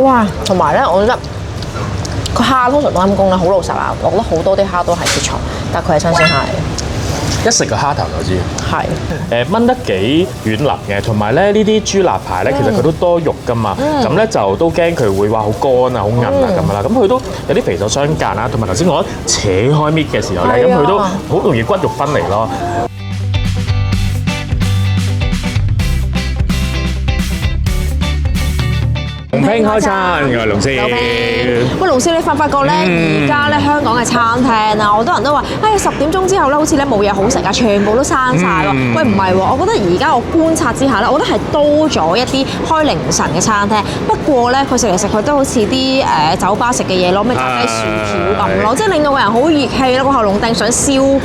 哇！同埋咧，我覺得個蝦通常冬陰功咧好老實啊，我覺得好多啲蝦都係雪藏，但係佢係新鮮蝦嚟嘅。一食個蝦頭就知。係燜得幾軟腍嘅，同埋咧呢啲豬肋排咧，其實佢都多肉噶嘛，咁咧就都驚佢會話好乾啊、好韌啊咁樣啦。咁佢都有啲肥瘦相間啦，同埋頭先我扯開搣嘅時候咧，咁佢都好容易骨肉分離咯。龍興開餐，我係龍師。喂，龍師，你發唔發覺咧？而家咧香港嘅餐廳啊，好多人都話，10點鐘之後咧，好似咧冇嘢好食啊，全部都閂晒咯。喂，唔係喎，我覺得而家我觀察之下咧，我覺得係多咗一啲開凌晨嘅餐廳。不過咧，佢食嚟食去都好似啲酒吧食嘅嘢咯，咩炸雞薯條咁咯，即係令到個人好熱氣咯，個喉嚨掟想燒滾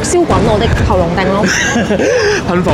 我的喉嚨掟咯。噴火，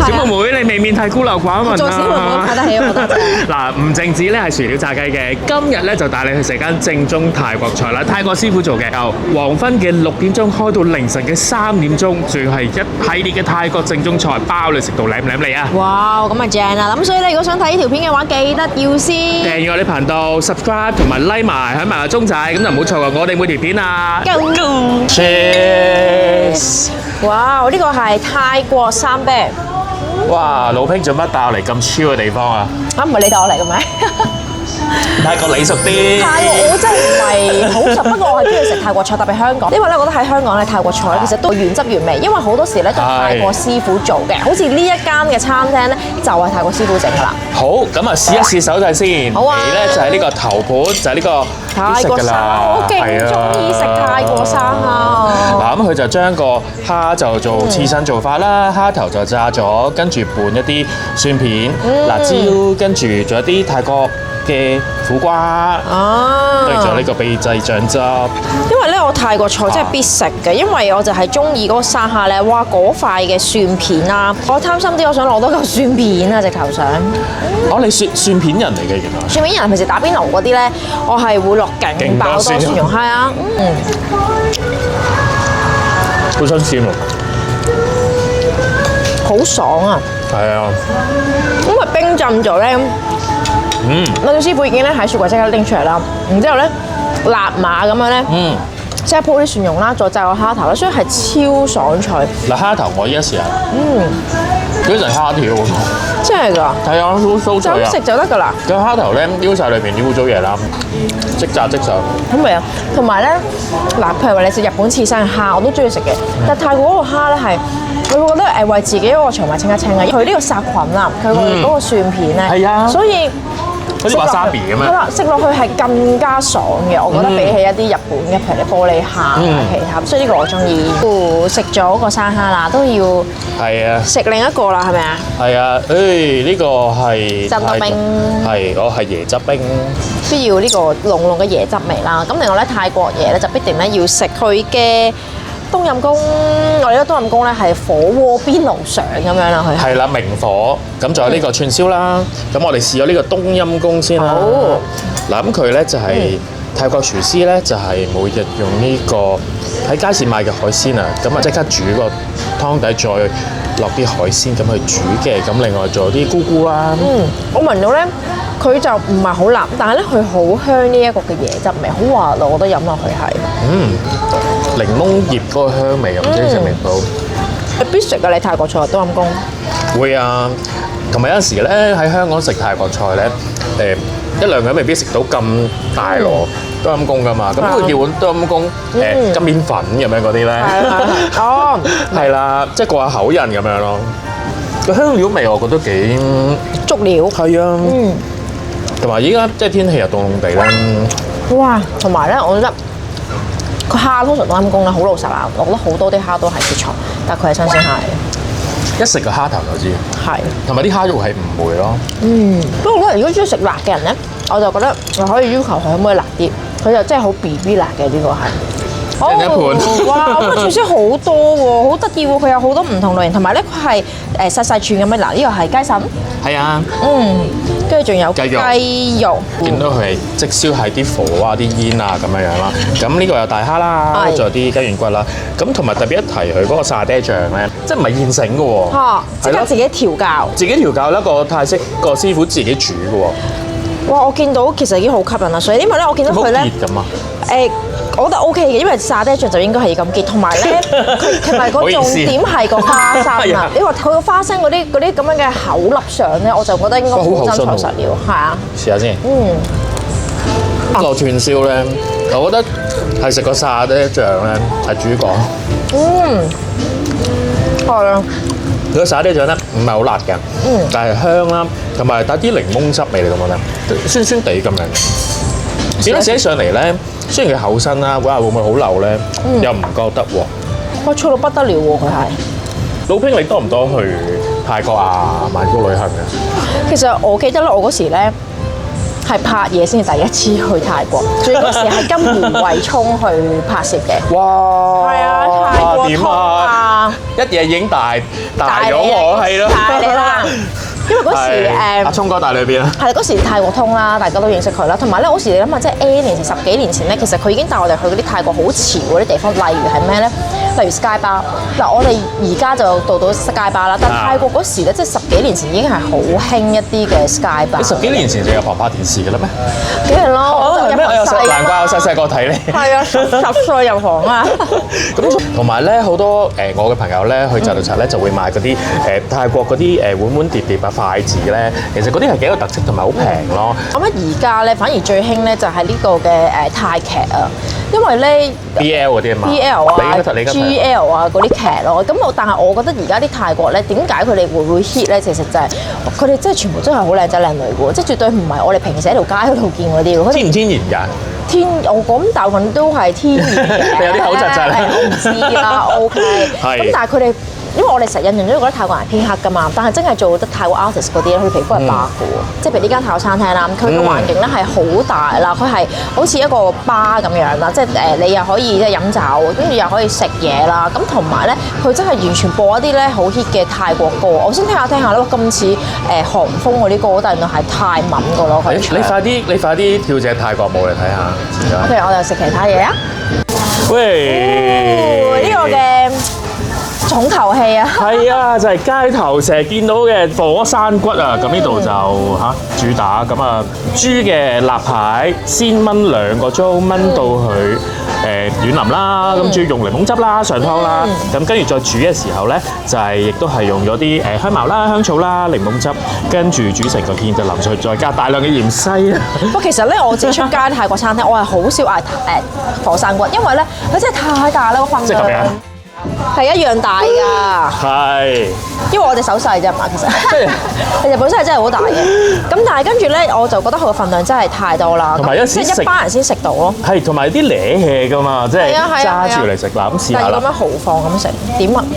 小妹妹，你未免太孤陋寡聞啦。做小妹妹睇得起我覺得。嗱，唔淨止咧係薯條炸雞嘅，今日咧就帶你去食間正宗泰國菜啦。泰國師傅做嘅，由黃昏嘅6點鐘開到凌晨嘅3點鐘，仲係一系列嘅泰國正宗菜，包你食到舐唔舐嚟啊！哇，咁啊正啦！咁所以你如果想睇呢條片嘅話，記得要先訂閱我哋頻道 subscribe 同埋 like 埋喺埋個鐘仔，咁就唔好錯過我哋每條片啊 Go！Cheers！哇，呢個係泰國三啤。哇，老兄做乜帶我嚟咁超嘅地方啊？唔係你帶我嚟嘅咩？泰國你熟啲。泰國我真係唔係好熟，不過我係中意食泰國菜，特別香港，因為咧，我覺得喺香港咧泰國菜其實都原汁原味，因為好多時咧都係泰國師傅做嘅，好似呢一間嘅餐廳咧就係泰國師傅整㗎啦。好，咁啊試一試手勢先。好啊。你咧就係呢個頭盤，就係呢個泰國生蝦，我勁中意食泰國生蝦。嗱，咁佢就將個蝦就做刺身做法啦，蝦頭就炸咗，跟住拌一啲蒜片、辣椒，跟住仲有啲泰國嘅苦瓜，跟住仲有呢個秘製醬汁。因為咧，我泰國菜真係必食嘅，因為我就係中意嗰個生蝦咧，哇嗰塊嘅蒜片啊，我貪心啲，我想攞多嚿蒜片啊，直頭想。哦，你蒜片人嚟嘅原來。蒜片人平時打邊爐嗰啲咧，我係會落勁爆多蒜蓉，係啊，好新鮮喎！好爽啊！係啊，因為冰浸咗咧。我哋師傅已經咧喺雪櫃即刻拎出嚟啦，然之後咧辣馬咁樣咧，即係鋪啲蒜蓉啦，再炸個蝦頭啦，所以係超爽脆。嗱，蝦頭我依家試下，嗰陣蝦條喎，真係㗎，係啊，酥酥脆啊，就咁食就得㗎啦。個蝦頭咧撩晒裏邊啲污糟嘢啦，即炸即上。好味啊！同埋咧，嗱，譬如話你食日本刺身嘅蝦，我都中意食嘅，但泰國嗰個蝦咧係。你會覺得為自己嗰個腸胃清一清啊！佢呢個殺菌啊，佢嗰個蒜片咧，係啊，所以好似 wasabi 咁樣。係啦，食落去係更加爽嘅，我覺得比起一啲日本嘅，譬如啲玻璃蝦啊其他，所以呢個我中意。食咗個生蝦啦，都要係啊，食另一個啦，係咪啊？係啊，呢個係珍珠冰，係我係椰汁冰，都要呢個濃濃嘅椰汁味啦。咁另外咧，泰國嘢咧就必定咧要食佢嘅。冬陰功，我哋呢個冬陰功咧係火鍋邊爐上咁樣啦，佢係啦，明火，咁仲有呢個串燒啦，咁我哋試咗呢個冬陰功先啦。好，嗱咁佢咧就係泰國廚師咧就係每日用呢個喺街市買嘅海鮮啊，咁啊即刻煮個湯底，再落啲海鮮咁去煮嘅，咁另外仲有啲菇菇啦。我聞到咧，佢就唔係好辣，但係咧佢好香呢一個嘅椰汁味，好滑咯，我覺得飲落去係。檸檬葉嗰個香味，唔知你食唔食到？必食㗎，你泰國菜冬陰功。會啊，同埋有陣時咧喺香港食泰國菜咧，一兩個人未必食到咁大籮冬陰功㗎嘛，咁佢叫碗冬陰功金面粉咁樣嗰啲咧，哦，係啦，即係過下口癮咁樣咯。個香料味我覺得幾足料。係啊，同埋依家即係天氣又凍凍地啦。哇，同埋咧，我覺得個蝦通常冬陰功咧好老實啊，我覺得好多啲蝦都係雪藏，但係佢係新鮮蝦嚟嘅。一食個蝦頭就知。係。同埋啲蝦肉係唔會咯。不過我覺得如果中意食辣嘅人咧，我就覺得我可以要求佢可唔可以辣啲，佢就真係好 BB 辣嘅呢個係。一盤哇！咁廚師好多喎，好得意喎，佢有好多唔同類型，同埋咧佢係細細串咁樣。嗱，呢個係雞腎。係啊。跟住仲有雞肉。見到佢係即燒係啲火啊、啲煙啊咁樣樣啦。咁呢個有大蝦啦，仲有啲雞軟骨啦。咁同埋特別一提佢嗰個沙爹醬咧，即係唔係現成嘅喎。即刻自己調教。自己調教一個泰式個師傅自己煮嘅喎。哇！我見到其實已經好吸引啦，所以因為咧，我見到佢咧熱咁啊！我覺得 OK 嘅，因為沙爹醬就應該係要咁結，同埋咧，佢同埋個重點係個花生啊！你話佢個花生嗰啲咁樣嘅口粒上咧，我就覺得應該好真材實料，係啊！試下先。個串燒咧，我覺得係食個沙爹醬咧係主角。係啊！佢個沙爹醬咧唔係好辣嘅，但係香啦，同埋帶啲檸檬汁味嚟咁樣咧，酸酸地咁樣。點解寫起上嚟咧？雖然佢厚身啦，會唔會好流咧？又唔覺得喎。哇！脆到不得了喎，佢係。老兄，你多唔多去泰國啊、曼谷旅行嘅？其實我記得咧，我嗰時咧係拍嘢先至第一次去泰國，最嗰時係跟胡慧聰去拍攝嘅。哇！係啊，泰國通啊！一嘢已經大咗我係咯，大你啦！因為嗰時阿聰哥帶你去邊啊？係嗰時泰國通啦，大家都認識佢啦。同埋咧，嗰時你諗下，即係 N 年前、10幾年前咧，其實佢已經帶我哋去嗰啲泰國好潮嗰啲地方，例如係咩咧？例如 Sky Bar。嗱，我哋而家就到 Sky Bar 啦，但泰國嗰時咧，即係10幾年前已經係好興一啲嘅 Sky Bar。你10幾年前就有爸爸電視嘅啦咩？梗係咯，係咩？難怪我細細個睇你。係啊，10歲入行啊！咁同埋咧，好多我嘅朋友咧去扎道查咧就會買嗰啲泰國嗰啲碗碗碟碟啊筷子咧，其實嗰啲係幾有特色同埋好平咯。我覺得而家咧反而最興咧就係呢個嘅泰劇啊，因為咧 BL 嗰啲啊嘛，BL 啊、你 GL 啊嗰啲劇咯。咁但係我覺得而家啲泰國咧，點解佢哋會 hit 咧？其實就係佢哋真係全部都係好靚仔靚女嘅喎，即係絕對唔係我哋平時喺條街嗰度見嗰啲。天唔天然㗎？我講大部分都係天然嘅。有啲口窒窒咧。我唔知啦，OK。咁但係佢哋。因為我哋成日印象中覺得泰國人偏黑㗎嘛，但係真係做得泰國 artist 嗰啲咧，佢皮膚係白嘅喎。即係譬如呢間泰國餐廳啦，佢嘅環境咧係好大啦，佢係好似一個吧咁樣啦，即係你又可以即係飲酒，跟住又可以食嘢啦。咁同埋咧，佢真係完全播一啲咧好 hit 嘅泰國歌。我先聽下咧，咁似韓風嗰啲歌，但係原來係泰文嘅咯。你快啲跳隻泰國舞嚟睇下。譬如我哋食其他嘢啊。喂！呢個嘅。重頭戲啊！係啊，就係街頭成日見到嘅火山骨啊！咁呢度就主打咁啊豬嘅臘排，先燜2個鐘，燜到佢軟腍啦。咁仲要用檸檬汁啦上湯啦。咁跟住再煮嘅時候咧，就係亦都係用咗啲香茅啦、香草啦、檸檬汁，跟住煮成個芡就淋上去，再加大量嘅芫茜啊！不過其實咧，我自己出街泰國餐廳，我係好少嗌火山骨，因為咧佢真係太大啦個份量。係一樣大㗎，係，因為我哋手細啫嘛，其實，其實本身係真係好大嘅。咁但係跟住咧，我就覺得佢個份量真係太多啦，同埋有時即係一班人先食到咯。係，同埋啲瀨氣㗎嘛，即係揸住嚟食啦，咁試下啦。但係咁樣豪放咁食，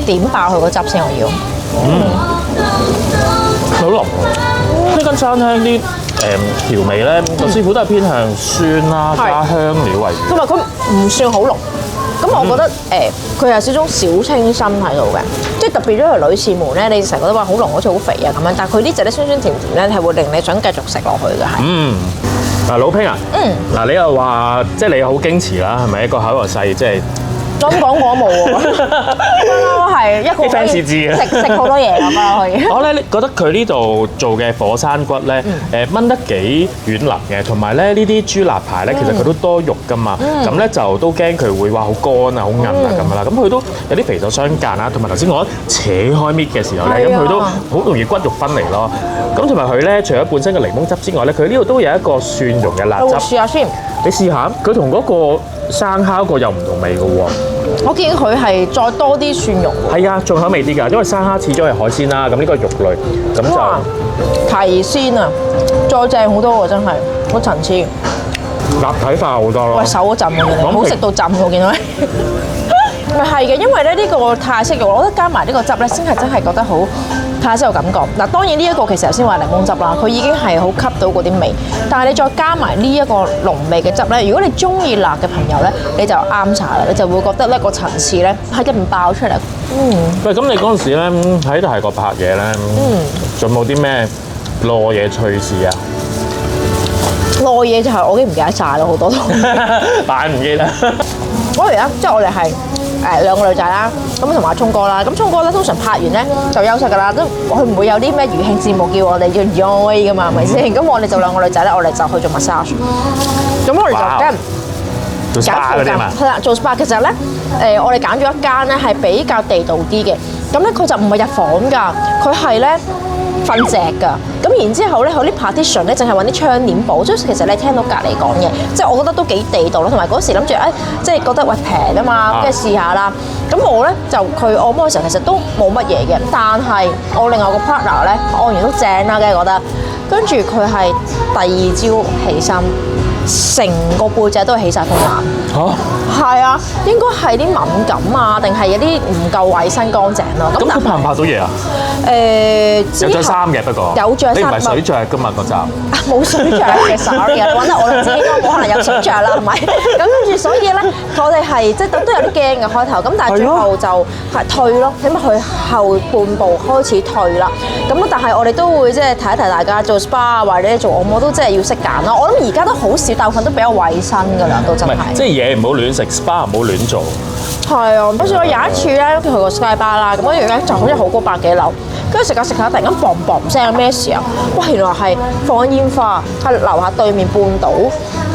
點爆佢個汁先，我要。好腍喎！呢間餐廳啲調味咧，個師傅都係偏向酸啦，加香料為主。同埋佢唔算好濃。咁我覺得佢有少種小清新喺度嘅，即係特別咗係女士們咧，你成日覺得話好濃，好似好肥啊咁樣，但係佢呢隻咧酸酸甜甜咧係會令你想繼續食落去嘅係。嗱老兄啊，嗱你又話即係你好矜持啦，係咪一個口又細即係？咁講我冇喎，我係一個 fans 知嘅，食好多嘢咁可以。我咧覺得佢呢度做嘅火山骨咧，燜得幾軟腍嘅，同埋咧呢啲豬肋排咧，其實佢都多肉噶嘛，咁咧就都驚佢會話好乾啊、好韌啊咁啦，咁佢都有啲肥瘦相間啦，同埋頭先我扯開搣嘅時候咧，咁佢都好容易骨肉分離咯。咁同埋佢咧，除咗本身嘅檸檬汁之外咧，佢呢度都有一個蒜蓉嘅辣汁。試下先，你試下，佢同嗰個生烤個又唔同味嘅喎。我見佢係再多啲蒜蓉喎。係啊，重口味啲㗎，因為生蝦始終係海鮮啦，咁呢個肉類，咁就提鮮啊，再正好多喎，真係個層次。立體化好多咯。喂，手都浸喎，見到，好食到浸喎，見到你。咪係嘅，因為咧呢個泰式肉，我覺得加埋呢個汁咧，先係真係覺得好泰式有感覺。嗱，當然呢一個其實頭先話檸檬汁啦，佢已經係好吸到嗰啲味。但係你再加埋呢一個濃味嘅汁咧，如果你中意辣嘅朋友咧，你就啱茶啦，你就會覺得咧個層次咧喺入面爆出嚟。喂，咁你嗰陣時咧喺泰國拍嘢咧，仲有冇啲咩攞嘢趣事啊？攞嘢就係我已經唔記得晒啦，好多都。扮唔記得。我哋咧，即係我哋係兩個女仔啦，咁同埋聰哥啦。咁聰哥咧通常拍完咧就休息㗎啦，都佢唔會有啲咩娛慶節目叫我哋要 enjoy 㗎嘛，係咪先？咁我哋就兩個女仔咧，我哋就去做 massage。咁我哋就跟做 SPA 嗰啲嘛。係啦，做 SPA 嘅時候咧，我哋揀咗一間咧係比較地道啲嘅。咁咧佢就唔係入房㗎，佢係咧瞓席㗎。咁然之後咧，佢啲 partition 咧淨係揾啲窗簾布，所以其實你聽到隔離講嘅，即係我覺得都幾地道咯。同埋嗰時諗住即係覺得喂平啊嘛，跟住試下啦。咁我咧就佢按摩嘅時候其實都冇乜嘢嘅，但係我另外個 partner 咧按完都正啦，梗係覺得。跟住佢係第二朝起身，成個背脊都係起晒風癩。嚇！係啊，應該係啲敏感啊，定係有啲唔夠衞生乾淨咯。咁佢拍唔拍到嘢啊？有着衫嘅不過。有着衫。你唔係水着㗎嘛嗰集？冇水着嘅 sorry 啊！你揾得我就知應該冇可能有水着啦，係咪？咁跟住所以咧，我哋係即係都有啲驚嘅開頭，咁但係最後就係退咯，起碼佢後半部開始退啦。咁但係我哋都會即係提一提大家做 SPA 或者做按摩都即係要識揀咯。我諗而家都好少，大部分都比較衞生㗎啦，都真係。即係嘢唔好亂食 ，SPA 唔好亂做。係啊，不過我有一次咧，去個 Sky Bar 啦，咁跟住咧就好似好高百幾樓，跟住食下食下，突然間嘣嘣聲，咩事啊？哇！原來係放煙花，係樓下對面半島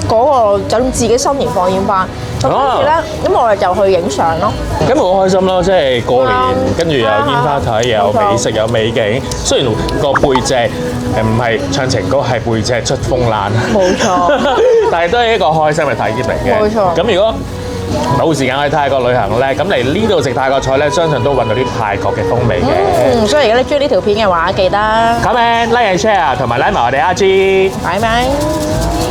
嗰個酒店自己新年放煙花。咁跟住咧，咁我哋就去影相咯。咁好開心咯，即係過年，跟住有煙花睇，有美食，有美景。雖然個背脊唔係唱情歌，係背脊出風癩。冇錯。但係都係一個開心嘅體驗嚟嘅。冇錯。咁如果冇時間去泰國旅行咧，咁嚟呢度食泰國菜咧，相信都揾到啲泰國嘅風味嘅。所以如果你中意呢條片嘅話，記得 comment、like、share 同埋 like 埋我哋IG。拜拜。